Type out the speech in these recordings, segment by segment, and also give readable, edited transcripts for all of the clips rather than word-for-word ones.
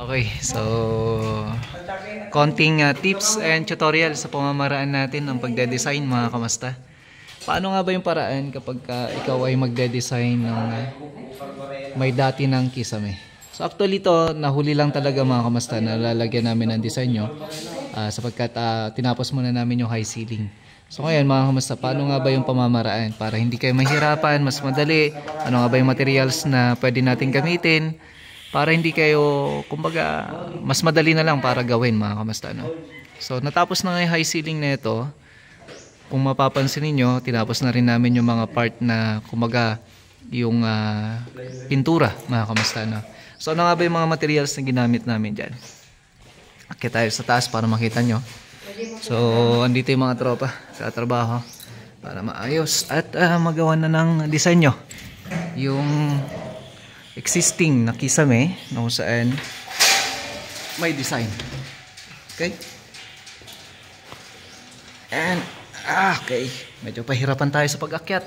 Okay, so konting tips and tutorial sa pamamaraan natin ng pagde-design mga kamasta. Paano nga ba yung paraan kapag ikaw ay magde-design ng may dati ng kisame? So actually to, nahuli lang talaga mga kamasta na lalagyan namin ng design nyo sapagkat tinapos muna namin yung high ceiling. So ngayon mga kamasta, paano nga ba yung pamamaraan para hindi kayo mahirapan, mas madali? Ano nga ba yung materials na pwede natin gamitin? Para hindi kayo, kumbaga, mas madali na lang para gawin mga kamasta, no? So, natapos na nga yung high ceiling na ito. Kung mapapansin niyo, tinapos na rin namin yung mga part na, kumbaga, yung pintura mga kamasta, no? So, ano nga ba yung mga materials na ginamit namin dyan? Akit tayo sa taas para makita nyo. So, andito yung mga tropa sa trabaho para maayos at magawa na ng disenyo. Yung existing na kisame na kung saan may design. Okay? And okay, medyo pahirapan tayo sa pag-akyat.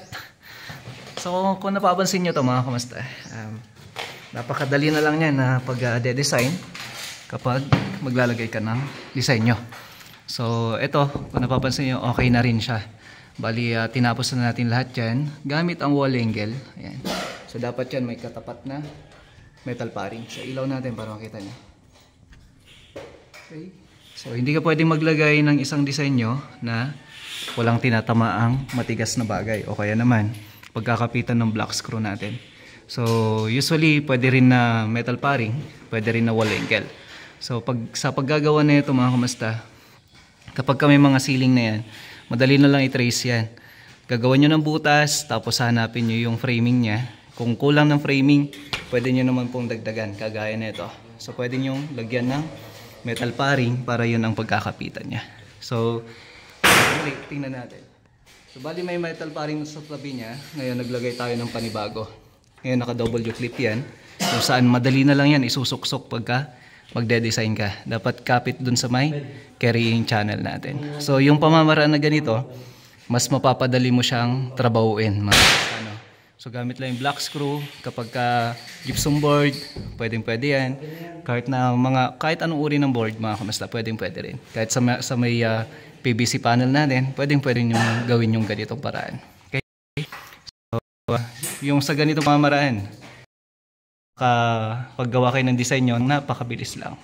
So kung napapansin nyo to mga kamasta, napakadali na lang yan na pag-de-design kapag maglalagay ka ng disenyo. So ito, kung napapansin nyo, okay na rin siya. Bali, tinapos na natin lahat yan gamit ang wall angle. Ayan. So dapat yan may katapat na metal paring. So ilaw natin para makita nyo. Okay. So hindi ka pwedeng maglagay ng isang disenyo na walang tinatamaang matigas na bagay. O kaya naman pagkakapitan ng block screw natin. So usually pwede rin na metal paring, pwede rin na wall angle. So sa paggagawa na ito mga kamasta, kapag may mga ceiling na yan, madali na lang i-trace yan. Gagawan nyo ng butas, tapos hanapin nyo yung framing nya. Kung kulang ng framing, pwede nyo naman pong dagdagan, kagaya nito. So pwede nyo lagyan ng metal paring para yun ang pagkakapitan nya. So, tingnan natin. So bali may metal paring sa tabi nya. Ngayon naglagay tayo ng panibago. Ngayon naka-double U-clip yan. Kung saan madali na lang yan isusuksok pagka magde-design ka. Dapat kapit dun sa may carrying channel natin. So yung pamamaraan na ganito, mas mapapadali mo siyang trabahuin. So gamit lang yung block screw. Kapag gypsum board, pwedeng-pwede yan. Kahit anong uri ng board, mga kamasta, pwedeng-pwede rin. Kahit sa may PVC panel natin, pwedeng-pwede nyo gawin yung ganitong paraan. Okay? So, yung sa ganitong pamamaraan, paggawa kayo ng design nyo, napakabilis lang.